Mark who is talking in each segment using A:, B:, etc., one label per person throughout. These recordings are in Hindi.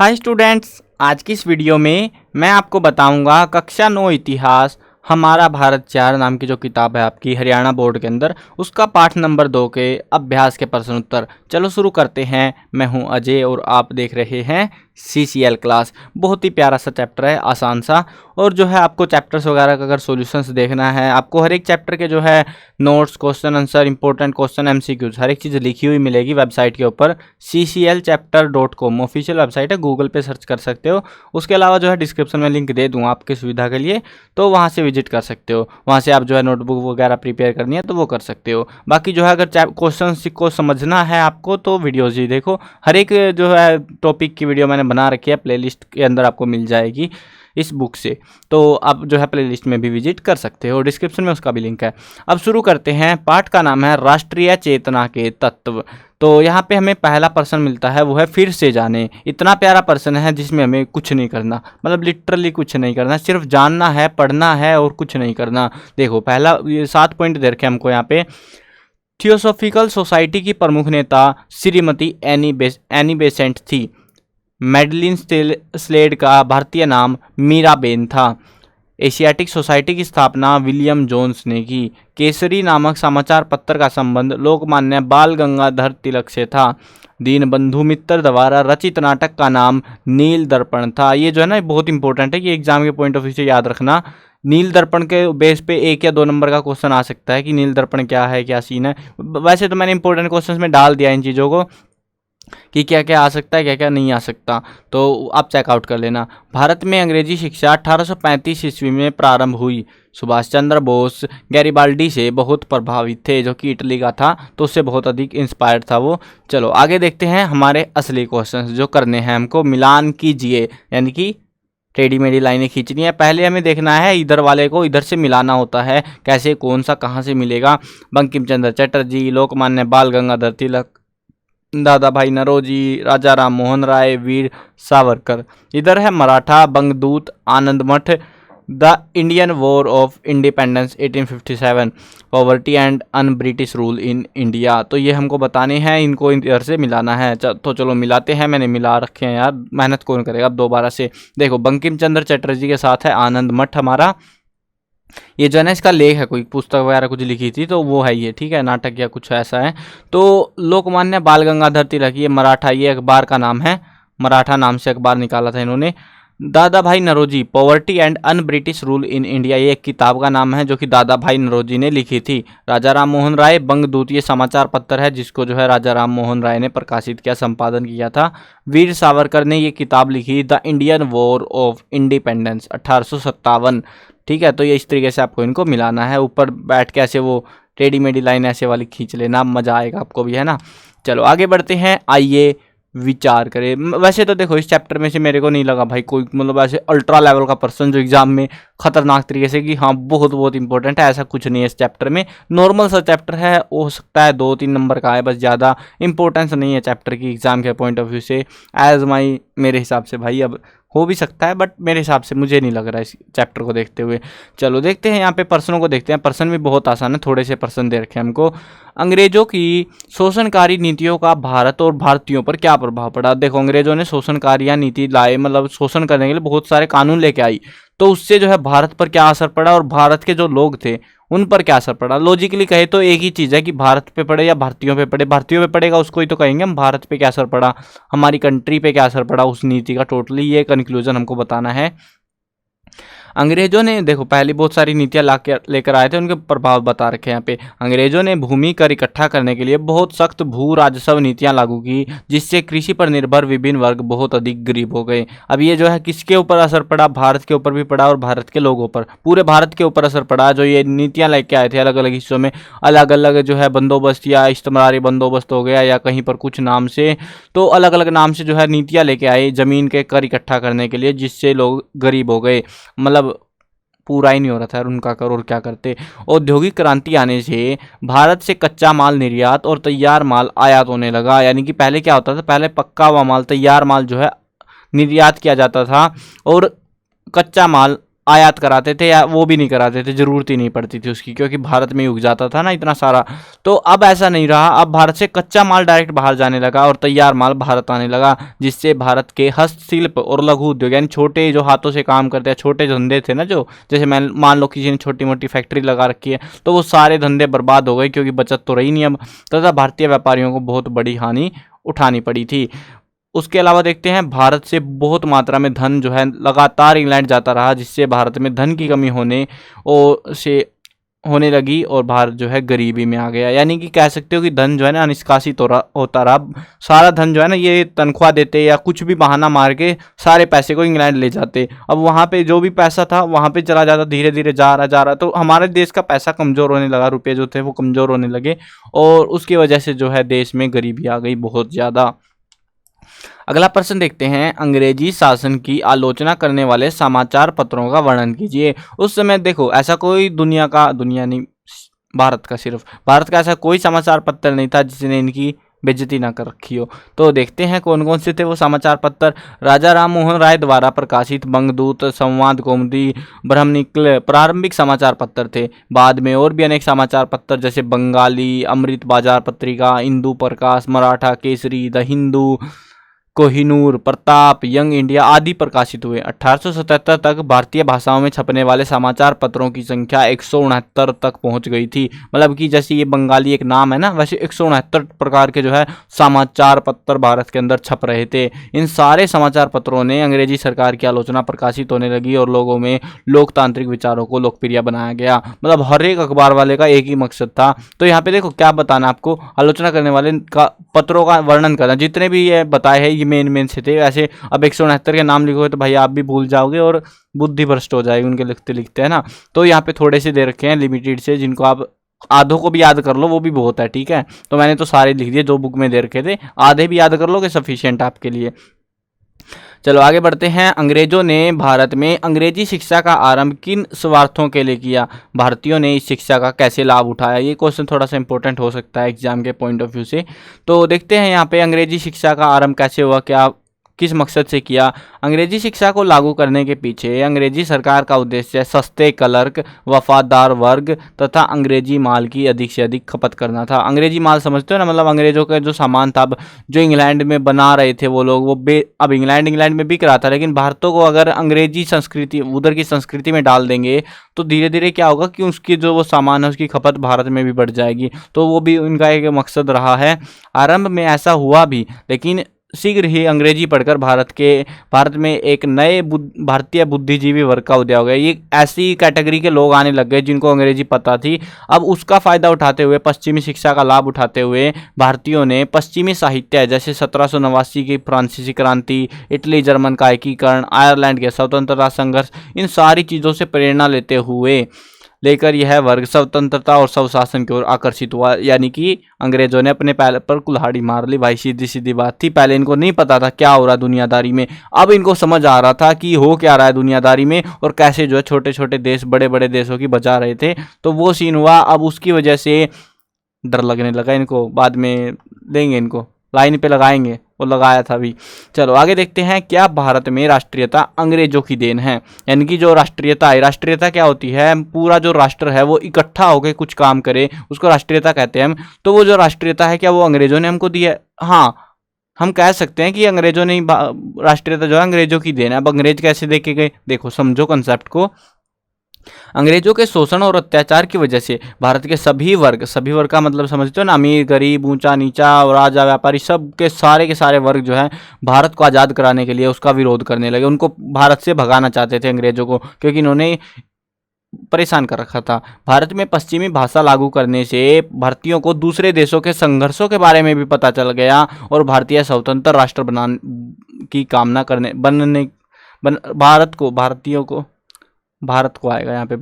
A: हाय स्टूडेंट्स, आज की इस वीडियो में मैं आपको बताऊंगा कक्षा 9 इतिहास हमारा भारत 4 नाम की जो किताब है आपकी हरियाणा बोर्ड के अंदर, उसका पाठ नंबर 2 के अभ्यास के प्रश्न उत्तर। चलो शुरू करते हैं। मैं हूं अजय और आप देख रहे हैं CCL क्लास। बहुत ही प्यारा सा चैप्टर है, आसान सा। और जो है आपको चैप्टर्स वगैरह का अगर सॉल्यूशंस देखना है, आपको हर एक चैप्टर के जो है notes, question answer, important question, MCQs हर एक चीज़ लिखी हुई मिलेगी वेबसाइट के ऊपर। cclchapter.com ऑफिशियल वेबसाइट है, गूगल पे सर्च कर सकते हो। उसके अलावा जो है डिस्क्रिप्शन में लिंक दे दूँ आपकी सुविधा के लिए, तो वहाँ से विजिट कर सकते हो। वहाँ से आप जो है नोटबुक वगैरह प्रिपेयर करनी है तो वो कर सकते हो। बाकी जो है अगर क्वेश्चन को समझना है आपको तो वीडियोज़ ही देखो। हर एक जो है टॉपिक की वीडियो मैंने बना रखी है, प्लेलिस्ट के अंदर आपको मिल जाएगी इस बुक से, तो आप जो है प्लेलिस्ट में भी विजिट कर सकते हो, डिस्क्रिप्शन में उसका भी लिंक है। अब शुरू करते हैं। पाठ का नाम है राष्ट्रीय चेतना के तत्व। तो यहाँ पे हमें पहला प्रश्न मिलता है, वो है फिर से जाने। इतना प्यारा प्रश्न है जिसमें हमें कुछ नहीं करना, मतलब लिटरली कुछ नहीं करना, सिर्फ जानना है, पढ़ना है और कुछ नहीं करना। देखो पहला ये 7 पॉइंट दे रखे हमको यहाँ पे। थियोसॉफिकल सोसाइटी की प्रमुख नेता श्रीमती एनी बेसेंट थी। मैडलिन स्लेड का भारतीय नाम मीराबेन था। एशियाटिक सोसाइटी की स्थापना विलियम जोन्स ने की। केसरी नामक समाचार पत्र का संबंध लोकमान्य बाल गंगाधर तिलक से था। दीनबंधु मित्र द्वारा रचित नाटक का नाम नील दर्पण था। ये जो है ना बहुत इंपॉर्टेंट है कि एग्जाम के पॉइंट ऑफ व्यू से याद रखना। नील दर्पण के बेस पे 1 या 2 नंबर का क्वेश्चन आ सकता है कि नील दर्पण क्या है, क्या सीन है। वैसे तो मैंने इंपॉर्टेंट क्वेश्चन में डाल दिया इन चीज़ों को कि क्या क्या आ सकता है, क्या क्या नहीं आ सकता, तो आप चेकआउट कर लेना। भारत में अंग्रेजी शिक्षा 1835 ईस्वी में प्रारंभ हुई। सुभाष चंद्र बोस गैरिबाल्डी से बहुत प्रभावित थे, जो कि इटली का था, तो उससे बहुत अधिक इंस्पायर्ड था वो। चलो आगे देखते हैं हमारे असली क्वेश्चंस जो करने हैं हमको। मिलान कीजिए, यानी कि टेढ़ी मेढ़ी लाइनें खींचनी है। पहले हमें देखना है इधर वाले को इधर से मिलाना होता है, कैसे, कौन सा कहाँ से मिलेगा। बंकिम चंद्र चटर्जी, लोकमान्य बाल गंगाधर तिलक, दादा भाई नरोजी, राजा राम मोहन राय, वीर सावरकर। इधर है मराठा, बंगदूत, आनंद मठ, the Indian war of independence 1857, poverty and un British rule in India. तो ये हमको बताने हैं, इनको इधर से मिलाना है। तो चलो मिलाते हैं। मैंने मिला रखे हैं यार, मेहनत कौन करेगा। अब दोबारा से देखो, बंकिम चंद्र चटर्जी के साथ है आनंद मठ हमारा। ये जो है ना इसका लेख है, कोई पुस्तक वगैरह कुछ लिखी थी तो वो है ये, ठीक है, नाटक या कुछ ऐसा है। तो लोकमान्य बाल गंगाधर तिलक, ये मराठा, ये अखबार का नाम है, मराठा नाम से अखबार निकाला था इन्होंने। दादा भाई Naoroji, poverty and un British rule in India, ये एक किताब का नाम है जो कि दादा भाई नरोजी ने लिखी थी। राजा राम मोहन राय, बंगदूत, ये समाचार पत्र है जिसको जो है राजा राम मोहन राय ने प्रकाशित किया, संपादन किया था। वीर सावरकर ने ये किताब लिखी, the Indian war of independence 1857। ठीक है, तो ये इस तरीके से आपको इनको मिलाना है। ऊपर बैठ के ऐसे वो टेढ़ी मेढ़ी लाइन ऐसे वाली खींच लेना, मजा आएगा आपको भी, है ना। चलो आगे बढ़ते हैं, आइए विचार करें। वैसे तो देखो इस चैप्टर में से मेरे को नहीं लगा भाई कोई मतलब ऐसे अल्ट्रा लेवल का पर्सन जो एग्जाम में खतरनाक तरीके से कि हाँ बहुत बहुत इंपॉर्टेंट है, ऐसा कुछ नहीं है इस चैप्टर में। नॉर्मल सा चैप्टर है, हो सकता है 2-3 नंबर का है, बस ज़्यादा इंपॉर्टेंस नहीं है चैप्टर की एग्जाम के पॉइंट ऑफ व्यू से, एज माई मेरे हिसाब से भाई। अब हो भी सकता है बट मेरे हिसाब से मुझे नहीं लग रहा है इस चैप्टर को देखते हुए। चलो देखते हैं यहाँ पे प्रश्नों को देखते हैं। प्रश्न भी बहुत आसान है, थोड़े से प्रश्न दे रखे हैं हमको। अंग्रेजों की शोषणकारी नीतियों का भारत और भारतीयों पर क्या प्रभाव पड़ा। देखो अंग्रेजों ने शोषणकारी नीति लाए, मतलब शोषण करने के लिए बहुत सारे कानून लेके आई, तो उससे जो है भारत पर क्या असर पड़ा और भारत के जो लोग थे उन पर क्या असर पड़ा। लॉजिकली कहे तो एक ही चीज़ है कि भारत पे पड़े या भारतीयों पे पड़े। भारतीयों पे पड़ेगा उसको ही तो कहेंगे हम, भारत पे क्या असर पड़ा, हमारी कंट्री पे क्या असर पड़ा उस नीति का, टोटली ये कंक्लूजन हमको बताना है। अंग्रेजों ने देखो पहले बहुत सारी नीतियां लेकर आए थे, उनके प्रभाव बता रखे हैं यहाँ पे। अंग्रेजों ने भूमि कर इकट्ठा करने के लिए बहुत सख्त भू राजस्व नीतियां लागू की, जिससे कृषि पर निर्भर विभिन्न वर्ग बहुत अधिक गरीब हो गए। अब ये जो है किसके ऊपर असर पड़ा, भारत के ऊपर भी पड़ा और भारत के लोगों पर, पूरे भारत के ऊपर असर पड़ा। जो ये नीतियां लेके आए थे अलग अलग हिस्सों में, अलग अलग जो है बंदोबस्त या इस्तेमारी बंदोबस्त हो गया या कहीं पर कुछ नाम से, तो अलग अलग नाम से जो है नीतियां लेके आए जमीन के कर इकट्ठा करने के लिए, जिससे लोग गरीब हो गए। मतलब पूरा ही नहीं हो रहा था यार उनका कर, और क्या करते। औद्योगिक क्रांति आने से भारत से कच्चा माल निर्यात और तैयार माल आयात होने लगा। यानी कि पहले क्या होता था, पहले पक्का हुआ माल, तैयार माल जो है निर्यात किया जाता था और कच्चा माल आयात कराते थे या वो भी नहीं कराते थे, ज़रूरत ही नहीं पड़ती थी उसकी, क्योंकि भारत में ही उग जाता था ना इतना सारा। तो अब ऐसा नहीं रहा, अब भारत से कच्चा माल डायरेक्ट बाहर जाने लगा और तैयार माल भारत आने लगा, जिससे भारत के हस्तशिल्प और लघु उद्योग यानी छोटे जो हाथों से काम करते हैं, छोटे धंधे थे ना, जो जैसे मैं मान लो किसी ने छोटी मोटी फैक्ट्री लगा रखी है, तो वो सारे धंधे बर्बाद हो गए, क्योंकि बचत तो रही नहीं अब, तथा भारतीय व्यापारियों को बहुत बड़ी हानि उठानी पड़ी थी। उसके अलावा देखते हैं भारत से बहुत मात्रा में धन जो है लगातार इंग्लैंड जाता रहा, जिससे भारत में धन की कमी होने लगी और भारत जो है गरीबी में आ गया। यानी कि कह सकते हो कि धन जो है ना निष्कासित होता रहा। सारा धन जो है ना ये तनख्वाह देते या कुछ भी बहाना मार के सारे पैसे को इंग्लैंड ले जाते। अब वहाँ पे जो भी पैसा था वहाँ पे चला जाता, धीरे धीरे जा रहा। तो हमारे देश का पैसा कमज़ोर होने लगा, रुपये जो थे वो कमज़ोर होने लगे और उसकी वजह से जो है देश में गरीबी आ गई बहुत ज़्यादा। अगला प्रश्न देखते हैं, अंग्रेजी शासन की आलोचना करने वाले समाचार पत्रों का वर्णन कीजिए। उस समय देखो ऐसा कोई दुनिया नहीं, भारत का ऐसा कोई समाचार पत्र नहीं था जिसने इनकी बेइज्जती ना कर रखी हो। तो देखते हैं कौन कौन से थे वो समाचार पत्र। राजा राम मोहन राय द्वारा प्रकाशित बंगदूत, संवाद कौमुदी, ब्रह्मनिकल प्रारंभिक समाचार पत्र थे। बाद में और भी अनेक समाचार पत्र जैसे Bengali, Amrita Bazar Patrika, Indu Prakash, Maratha Kesari, the Hindu, Kohinoor, Pratap, young India आदि प्रकाशित हुए। 1877 तक भारतीय भाषाओं में छपने वाले समाचार पत्रों की संख्या 169 तक पहुंच गई थी। मतलब कि जैसे ये बंगाली एक नाम है ना, वैसे 169 प्रकार के जो है समाचार पत्र भारत के अंदर छप रहे थे। इन सारे समाचार पत्रों ने अंग्रेजी सरकार की आलोचना प्रकाशित होने लगी और लोगों में लोकतांत्रिक विचारों को लोकप्रिय बनाया गया। मतलब हर एक अखबार वाले का एक ही मकसद था। तो यहाँ पे देखो क्या बताना आपको, आलोचना करने वाले का पत्रों का वर्णन करना। जितने भी ये बताए हैं मेन से थे। ऐसे अब 169 के नाम लिखोगे तो भाई आप भी भूल जाओगे और बुद्धि भ्रष्ट हो जाएगी उनके लिखते लिखते, है ना। तो यहाँ पे थोड़े से दे रखे हैं लिमिटेड से, जिनको आप आधों को भी याद कर लो वो भी बहुत है, ठीक है। तो मैंने तो सारे लिख दिए जो बुक में दे रखे थे, आधे भी याद कर लोगे सफिशिएंट आपके लिए। चलो आगे बढ़ते हैं। अंग्रेजों ने भारत में अंग्रेजी शिक्षा का आरंभ किन स्वार्थों के लिए किया? भारतीयों ने इस शिक्षा का कैसे लाभ उठाया? ये क्वेश्चन थोड़ा सा इंपॉर्टेंट हो सकता है एग्जाम के पॉइंट ऑफ व्यू से। तो देखते हैं यहाँ पे अंग्रेजी शिक्षा का आरंभ कैसे हुआ, क्या किस मकसद से किया। अंग्रेजी शिक्षा को लागू करने के पीछे अंग्रेजी सरकार का उद्देश्य सस्ते क्लर्क, वफादार वर्ग तथा अंग्रेजी माल की अधिक से अधिक खपत करना था। अंग्रेजी माल समझते हो ना, मतलब अंग्रेजों का जो सामान था जो इंग्लैंड में बना रहे थे वो लोग, अब इंग्लैंड में बिक रहा था, लेकिन भारतों को अगर अंग्रेजी संस्कृति उधर की संस्कृति में डाल देंगे तो धीरे धीरे क्या होगा कि उसकी जो वो सामान है उसकी खपत भारत में भी बढ़ जाएगी। तो वो भी उनका एक मकसद रहा है। आरंभ में ऐसा हुआ भी, लेकिन शीघ्र ही अंग्रेजी पढ़कर भारत में एक नए भारतीय बुद्धिजीवी वर्ग का उदय हो गया। ये ऐसी कैटेगरी के लोग आने लग गए जिनको अंग्रेजी पता थी। अब उसका फ़ायदा उठाते हुए, पश्चिमी शिक्षा का लाभ उठाते हुए भारतीयों ने पश्चिमी साहित्य जैसे 1789 की फ्रांसीसी क्रांति, इटली जर्मन का एकीकरण, आयरलैंड के स्वतंत्रता संघर्ष, इन सारी चीज़ों से प्रेरणा लेकर यह वर्ग स्वतंत्रता और स्वशासन की ओर आकर्षित हुआ। यानी कि अंग्रेजों ने अपने पैर पर कुल्हाड़ी मार ली भाई, सीधी सीधी बात थी। पहले इनको नहीं पता था क्या हो रहा है दुनियादारी में, अब इनको समझ आ रहा था कि हो क्या रहा है दुनियादारी में और कैसे जो है छोटे छोटे देश बड़े बड़े देशों की बचा रहे थे। तो वो सीन हुआ। अब उसकी वजह से डर लगने लगा इनको, बाद में देंगे इनको, लाइन पे लगाएंगे, वो लगाया था अभी। चलो आगे देखते हैं, क्या भारत में राष्ट्रीयता अंग्रेजों की देन है? यानी कि जो राष्ट्रीयता है, राष्ट्रीयता क्या होती है? पूरा जो राष्ट्र है वो इकट्ठा होकर कुछ काम करे, उसको राष्ट्रीयता कहते हैं हम। तो वो जो राष्ट्रीयता है क्या वो अंग्रेजों ने हमको दी है? हाँ, हम कह सकते हैं कि अंग्रेजों ने राष्ट्रीयता जो है अंग्रेजों की देन है। अब अंग्रेज कैसे देखे गए, देखो समझो कंसेप्ट को। अंग्रेजों के शोषण और अत्याचार की वजह से भारत के सभी वर्ग का मतलब समझते हो ना, अमीर गरीब ऊंचा नीचा राजा व्यापारी, सब के सारे वर्ग जो है भारत को आज़ाद कराने के लिए उसका विरोध करने लगे। उनको भारत से भगाना चाहते थे अंग्रेजों को, क्योंकि इन्होंने परेशान कर रखा था। भारत में पश्चिमी भाषा लागू करने से भारतीयों को दूसरे देशों के संघर्षों के बारे में भी पता चल गया और भारतीय स्वतंत्र राष्ट्र बनाने की कामना करने भारत को आएगा यहाँ पे,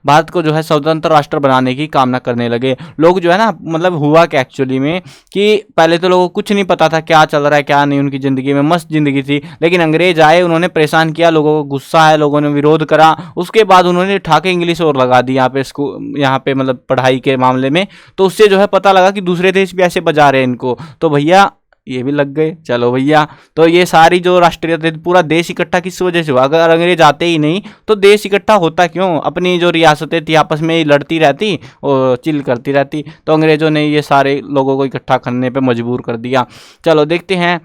A: भारत को जो है स्वतंत्र राष्ट्र बनाने की कामना करने लगे लोग। जो है ना, मतलब हुआ क्या एक्चुअली में कि पहले तो लोगों को कुछ नहीं पता था क्या चल रहा है क्या नहीं, उनकी ज़िंदगी में मस्त ज़िंदगी थी। लेकिन अंग्रेज आए, उन्होंने परेशान किया, लोगों को गुस्सा है, लोगों ने विरोध करा। उसके बाद उन्होंने ठाके इंग्लिश और लगा दी यहाँ पे मतलब पढ़ाई के मामले में। तो उससे जो है पता लगा कि दूसरे देश भी ऐसे बजा रहे हैं इनको। तो भैया ये भी लग गए। चलो भैया, तो ये सारी जो राष्ट्रीय पूरा देश इकट्ठा किस वजह से हुआ? अगर अंग्रेज आते ही नहीं तो देश इकट्ठा होता क्यों? अपनी जो रियासतें थी आपस में ही लड़ती रहती और चिल करती रहती। तो अंग्रेजों ने ये सारे लोगों को इकट्ठा करने पे मजबूर कर दिया। चलो देखते हैं,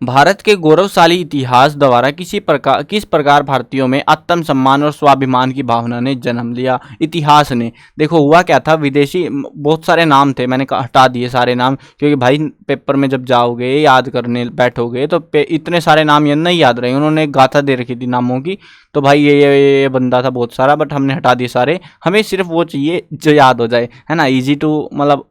A: भारत के गौरवशाली इतिहास द्वारा किस प्रकार भारतीयों में आत्मसम्मान और स्वाभिमान की भावना ने जन्म लिया? इतिहास ने, देखो हुआ क्या था, विदेशी बहुत सारे नाम थे, मैंने हटा दिए सारे नाम, क्योंकि भाई पेपर में जब जाओगे याद करने बैठोगे तो इतने सारे नाम ये नहीं याद रहे। उन्होंने गाथा दे रखी थी नामों की, तो भाई ये बंदा था बहुत सारा, बट हमने हटा दिए सारे। हमें सिर्फ वो चाहिए जो याद हो जाए, है ना, ईजी टू, मतलब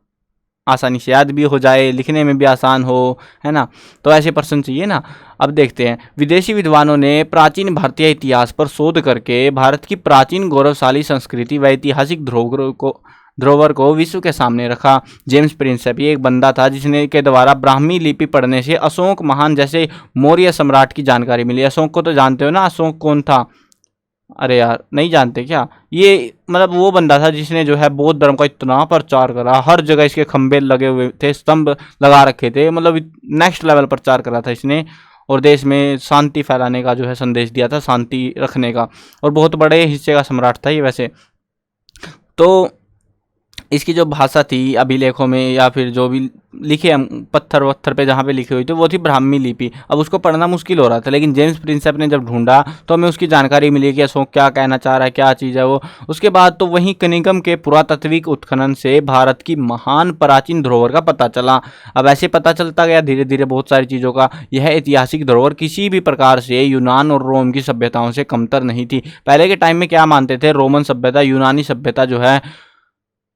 A: आसानी से याद भी हो जाए, लिखने में भी आसान हो, है ना। तो ऐसे पर्सन चाहिए ना। अब देखते हैं, विदेशी विद्वानों ने प्राचीन भारतीय इतिहास पर शोध करके भारत की प्राचीन गौरवशाली संस्कृति व ऐतिहासिक धरोहर को विश्व के सामने रखा। जेम्स प्रिंसेप ये एक बंदा था जिसने के द्वारा ब्राह्मी लिपि पढ़ने से अशोक महान जैसे मौर्य सम्राट की जानकारी मिली। अशोक को तो जानते हो ना, अशोक कौन था? अरे यार नहीं जानते क्या? ये मतलब वो बंदा था जिसने जो है बौद्ध धर्म का इतना प्रचार करा, हर जगह इसके खंबे लगे हुए थे, स्तंभ लगा रखे थे, मतलब नेक्स्ट लेवल प्रचार करा था इसने, और देश में शांति फैलाने का जो है संदेश दिया था, शांति रखने का, और बहुत बड़े हिस्से का सम्राट था ये वैसे। तो इसकी जो भाषा थी अभिलेखों में या फिर जो भी लिखे हम पत्थर वत्थर पे जहाँ पे लिखी हुई थी वो थी ब्राह्मी लिपि। अब उसको पढ़ना मुश्किल हो रहा था, लेकिन जेम्स प्रिंसेप ने जब ढूंढा तो हमें उसकी जानकारी मिली कि अशोक क्या कहना चाह रहा है, क्या चीज़ है वो। उसके बाद तो वहीं कनिंगम के पुरातात्विक उत्खनन से भारत की महान प्राचीन धरोहर का पता चला। अब ऐसे पता चलता गया धीरे धीरे बहुत सारी चीज़ों का। यह ऐतिहासिक धरोहर किसी भी प्रकार से यूनान और रोम की सभ्यताओं से कमतर नहीं थी। पहले के टाइम में क्या मानते थे, रोमन सभ्यता, यूनानी सभ्यता जो है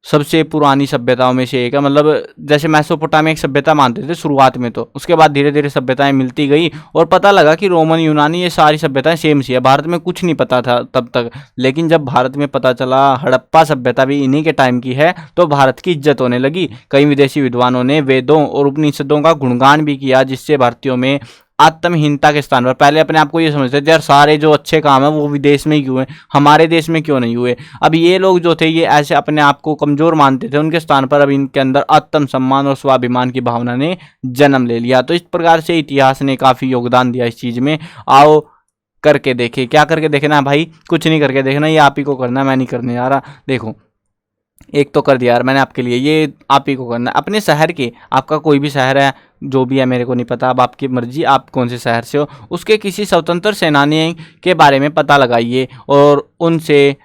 A: सबसे पुरानी सभ्यताओं में से एक है, मतलब जैसे मैसोपोटामिया एक सभ्यता मानते थे शुरुआत में, तो उसके बाद धीरे धीरे सभ्यताएं मिलती गई और पता लगा कि रोमन यूनानी ये सारी सभ्यताएं सेम सी है। भारत में कुछ नहीं पता था तब तक, लेकिन जब भारत में पता चला हड़प्पा सभ्यता भी इन्हीं के टाइम की है तो भारत की इज्जत होने लगी। कई विदेशी विद्वानों ने वेदों और उपनिषदों का गुणगान भी किया, जिससे भारतीयों में आत्महीनता के स्थान पर पहले अपने आप को ये समझते थे यार सारे जो अच्छे काम है वो विदेश में ही क्यों है, हमारे देश में क्यों नहीं हुए। अब ये लोग जो थे ये ऐसे अपने आप को कमजोर मानते थे, उनके स्थान पर अब इनके अंदर आत्मसम्मान और स्वाभिमान की भावना ने जन्म ले लिया। तो इस प्रकार से इतिहास ने काफ़ी योगदान दिया इस चीज़ में। आओ करके देखे, क्या करके देखना है भाई? कुछ नहीं करके देखना, ये आप ही को करना है, मैं नहीं करने जा रहा। देखो एक तो कर दिया यार मैंने आपके लिए, ये आप ही को करना है अपने शहर के, आपका कोई भी शहर है जो भी है मेरे को नहीं पता, अब आपकी मर्जी आप कौन से शहर से हो, उसके किसी स्वतंत्र सेनानी के बारे में पता लगाइए और उनसे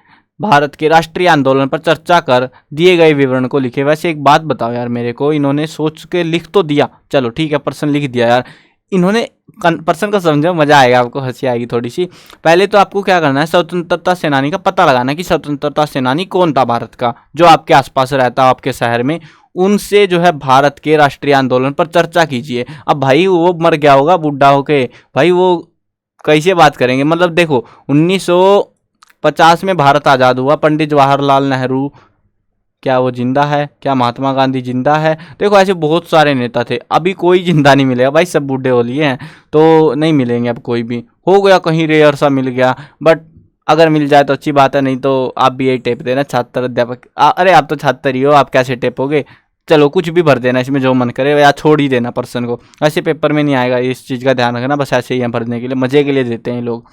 A: भारत के राष्ट्रीय आंदोलन पर चर्चा कर दिए गए विवरण को लिखे। वैसे एक बात बताओ यार मेरे को, इन्होंने सोच के लिख तो दिया, चलो ठीक है पर्सन लिख दिया यार, इन्होंने पर्सन को समझो, मजा आएगा आपको, हंसी आएगी थोड़ी सी। पहले तो आपको क्या करना है, स्वतंत्रता सेनानी का पता लगाना कि स्वतंत्रता सेनानी कौन था भारत का, जो आपके आसपास रहता है आपके शहर में, उनसे जो है भारत के राष्ट्रीय आंदोलन पर चर्चा कीजिए। अब भाई वो मर गया होगा बूढ़ा होके, भाई वो कैसे बात करेंगे? मतलब देखो 1950 में भारत आज़ाद हुआ, पंडित जवाहरलाल नेहरू क्या वो जिंदा है? क्या महात्मा गांधी जिंदा है? देखो ऐसे बहुत सारे नेता थे, अभी कोई जिंदा नहीं मिलेगा भाई, सब बूढ़े हो लिए हैं तो नहीं मिलेंगे अब कोई भी, हो गया कहीं रेयर सा मिल गया, बट अगर मिल जाए तो अच्छी बात है, नहीं तो आप भी यही टेप देना छात्र अध्यापक। अरे आप तो छात्र ही हो, आप कैसे टेपोगे? चलो कुछ भी भर देना इसमें जो मन करे, या छोड़ ही देना पर्सन को, ऐसे पेपर में नहीं आएगा, इस चीज़ का ध्यान रखना, बस ऐसे ही है भरने के लिए, मजे के लिए देते हैं लोग।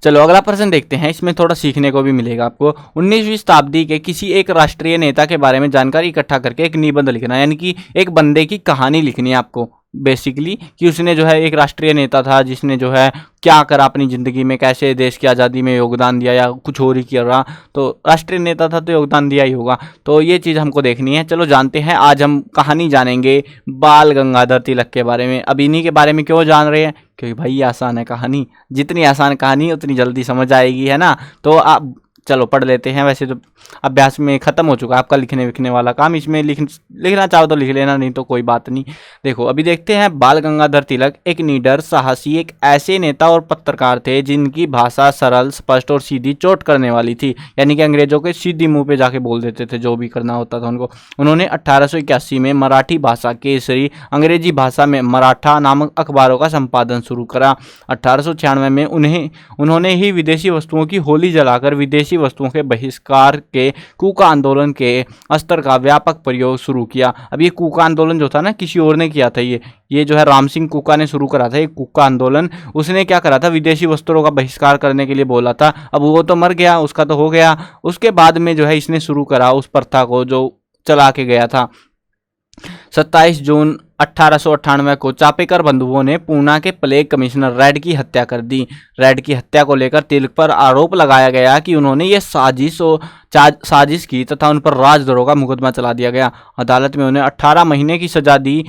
A: चलो अगला प्रश्न देखते हैं, इसमें थोड़ा सीखने को भी मिलेगा आपको। 19वीं शताब्दी के किसी एक राष्ट्रीय नेता के बारे में जानकारी इकट्ठा करके एक निबंध लिखना है, यानी कि एक बंदे की कहानी लिखनी है आपको बेसिकली, कि उसने जो है एक राष्ट्रीय नेता था जिसने जो है क्या करा अपनी ज़िंदगी में, कैसे देश की आज़ादी में योगदान दिया, या कुछ और ही किया रहा, तो राष्ट्रीय नेता था तो योगदान दिया ही होगा। तो ये चीज़ हमको देखनी है। चलो जानते हैं, आज हम कहानी जानेंगे बाल गंगाधर तिलक के बारे में। अब इन्हीं के बारे में क्यों जान रहे हैं? क्योंकि भाई ये आसान है कहानी, जितनी आसान कहानी उतनी जल्दी समझ आएगी, है ना। तो आप चलो पढ़ लेते हैं। वैसे तो अभ्यास में ख़त्म हो चुका है आपका लिखने विखने वाला काम, इसमें लिखना चाहो तो लिख लेना, नहीं तो कोई बात नहीं। देखो अभी देखते हैं, बाल गंगाधर तिलक एक निडर साहसी एक ऐसे नेता और पत्रकार थे जिनकी भाषा सरल स्पष्ट और सीधी चोट करने वाली थी, यानी कि अंग्रेजों के सीधी मुंह पे जाके बोल देते थे जो भी करना होता था उनको। उन्होंने 1881 में मराठी भाषा केसरी, अंग्रेजी भाषा में मराठा नामक अखबारों का संपादन शुरू करा। 1896 में उन्होंने ही विदेशी वस्तुओं की होली जलाकर विदेशी वस्तुओं के बहिष्कार के कूका आंदोलन के अस्त्र का व्यापक प्रयोग शुरू किया। अब ये कूका आंदोलन जो था ना, किसी और ने किया था, ये जो है राम सिंह कूका ने शुरू करा था ये कूका आंदोलन। उसने क्या करा था, विदेशी वस्त्रों का बहिष्कार करने के लिए बोला था। अब वो तो मर गया, उसका तो हो गया। उसके बाद में जो है इसने शुरू करा उस प्रथा को जो चला के गया था। 27 जून 1898 को चापेकर बंधुओं ने पूना के प्लेग कमिश्नर रेड की हत्या कर दी। रेड की हत्या को लेकर तिलक पर आरोप लगाया गया कि उन्होंने ये साजिश की तथा उन पर राजद्रोह का मुकदमा चला दिया गया। अदालत में उन्हें 18 महीने की सजा दी।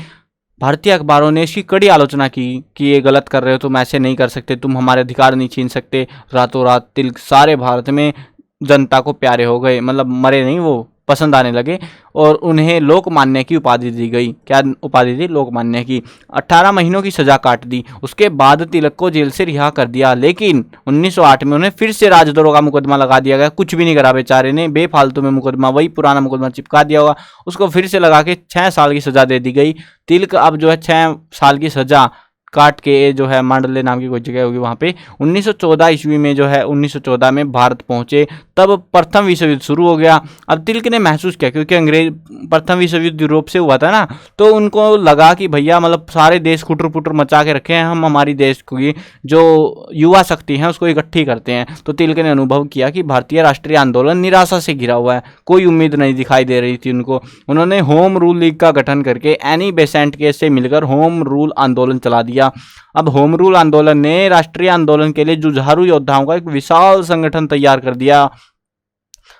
A: भारतीय अखबारों ने इसकी कड़ी आलोचना की कि ये गलत कर रहे हो, तुम ऐसे नहीं कर सकते, तुम हमारे अधिकार नहीं छीन सकते। रातों रात तिलक सारे भारत में जनता को प्यारे हो गए, मतलब मरे नहीं, वो पसंद आने लगे और उन्हें लोकमान्य की उपाधि दी गई। क्या उपाधि थी? लोकमान्य की। 18 महीनों की सजा काट दी। उसके बाद तिलक को जेल से रिहा कर दिया, लेकिन 1908 में उन्हें फिर से राजद्रोह का मुकदमा लगा दिया गया। कुछ भी नहीं करा बेचारे ने, बेफालतू में मुकदमा, वही पुराना मुकदमा चिपका दिया होगा, उसको फिर से लगा के 6 साल की सजा दे दी गई। तिलक अब जो है 6 साल की सजा काट के जो है मांडले नाम की कोई जगह होगी वहाँ पे 1914 ईस्वी में जो है 1914 में भारत पहुँचे। तब प्रथम विश्व युद्ध शुरू हो गया। अब तिलक ने महसूस किया, क्योंकि अंग्रेज प्रथम विश्व युद्ध यूरोप से हुआ था ना, तो उनको लगा कि भैया मतलब सारे देश खुटर पुटर मचा के रखे हैं, हम हमारी देश की जो युवा शक्ति है उसको इकट्ठी करते हैं। तो तिलक ने अनुभव किया कि भारतीय राष्ट्रीय आंदोलन निराशा से घिरा हुआ है, कोई उम्मीद नहीं दिखाई दे रही थी उनको। उन्होंने होम रूल लीग का गठन करके एनी बेसेंट के से मिलकर होम रूल आंदोलन चला दिया। अब होम रूल आंदोलन ने राष्ट्रीय आंदोलन के लिए जुझारू योद्धाओं का एक विशाल संगठन तैयार कर दिया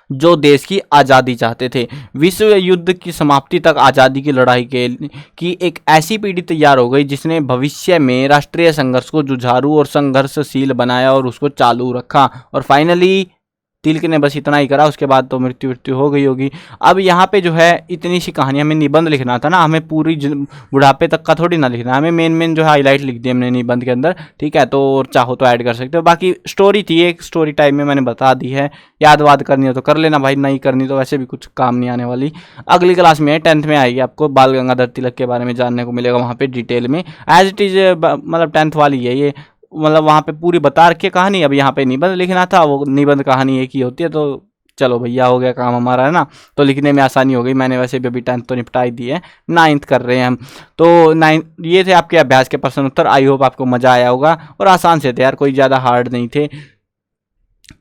A: जो देश की आज़ादी चाहते थे। विश्व युद्ध की समाप्ति तक आज़ादी की लड़ाई की एक ऐसी पीढ़ी तैयार हो गई जिसने भविष्य में राष्ट्रीय संघर्ष को जुझारू और संघर्षशील बनाया और उसको चालू रखा। और फाइनली तिलक ने बस इतना ही करा, उसके बाद तो मृत्यु हो गई होगी। अब यहाँ पे जो है इतनी सी कहानी, हमें निबंध लिखना था ना, हमें पूरी बुढ़ापे तक का थोड़ी ना लिखना, हमें मेन जो है हाईलाइट लिख दी हमने निबंध के अंदर, ठीक है। तो चाहो तो ऐड कर सकते हो, बाकी स्टोरी थी, एक स्टोरी टाइम में मैंने बता दी है। याद वाद करनी हो तो कर लेना भाई, नहीं करनी तो वैसे भी कुछ काम नहीं आने वाली। अगली क्लास में 10th में आएगी, आपको बाल गंगाधर तिलक के बारे में जानने को मिलेगा वहाँ पे डिटेल में, एज इट इज़, मतलब 10th वाली है ये, मतलब वहाँ पे पूरी बता रखी है कहानी। अब यहाँ पे निबंध लिखना था, वो निबंध कहानी एक ही होती है, तो चलो भैया हो गया काम हमारा, है ना। तो लिखने में आसानी हो गई। मैंने वैसे भी अभी 10th तो निपटा ही दी है, 9th कर रहे हैं हम। तो 9 ये थे आपके अभ्यास के प्रश्न उत्तर। आई होप आपको मज़ा आया होगा, और आसान से थे यार, कोई ज़्यादा हार्ड नहीं थे।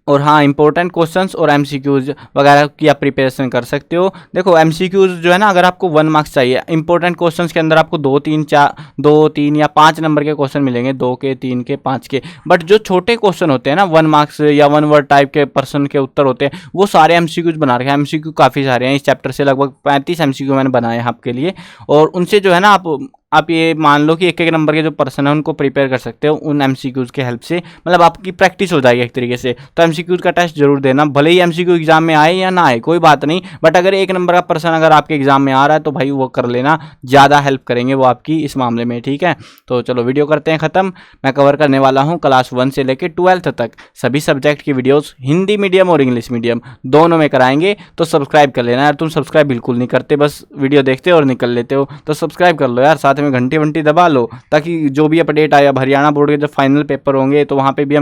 A: और हाँ, इंपॉर्टेंट क्वेश्चंस और एमसीक्यूज वगैरह की आप प्रिपरेशन कर सकते हो। देखो एमसीक्यूज जो है ना, अगर आपको 1 मार्क्स चाहिए, इंपॉर्टेंट क्वेश्चंस के अंदर आपको 2, 3 या 5 नंबर के क्वेश्चन मिलेंगे, 2 के, 3 के, 5 के। बट जो छोटे क्वेश्चन होते हैं ना, 1 मार्क्स या 1 वर्ड टाइप के प्रश्न के उत्तर होते हैं, वो सारे एमसीक्यूज बना रखे हैं। एमसीक्यू काफ़ी सारे हैं, इस चैप्टर से लगभग 35 एमसीक्यू मैंने बनाए हैं आपके लिए। और उनसे जो है ना आप ये मान लो कि एक नंबर के जो पर्सन है उनको प्रिपेयर कर सकते हो उन एमसीक्यूज़ के हेल्प से, मतलब आपकी प्रैक्टिस हो जाएगी एक तरीके से। तो एमसीक्यूज़ का टेस्ट जरूर देना, भले ही एमसीक्यू एग्जाम में आए या ना आए कोई बात नहीं, बट अगर 1 नंबर का पर्सन अगर आपके एग्जाम में आ रहा है तो भाई वो कर लेना, ज़्यादा हेल्प करेंगे वो आपकी इस मामले में, ठीक है। तो चलो वीडियो करते हैं ख़त्म। मैं कवर करने वाला हूँ क्लास 1 से लेकर 12th तक सभी सब्जेक्ट की वीडियोज़, हिंदी मीडियम और इंग्लिश मीडियम दोनों में कराएंगे। तो सब्सक्राइब कर लेना यार, तुम सब्सक्राइब बिल्कुल नहीं करते, बस वीडियो देखते हो और निकल लेते हो। तो सब्सक्राइब कर लो यार, साथ में घंटी दबा लो, ताकि जो भी अपडेट आया, हरियाणा बोर्ड के जब फाइनल पेपर होंगे तो वहाँ पे भी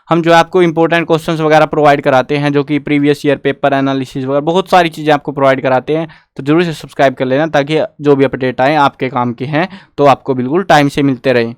A: हम जो है आपको इंपॉर्टेंट क्वेश्चंस वगैरह प्रोवाइड कराते हैं, जो कि प्रीवियस ईयर पेपर एनालिसिस वगैरह बहुत सारी चीज़ें आपको प्रोवाइड कराते हैं। तो जरूर से सब्सक्राइब कर लेना, ताकि जो भी अपडेट आए आपके काम के हैं तो आपको बिल्कुल टाइम से मिलते रहे।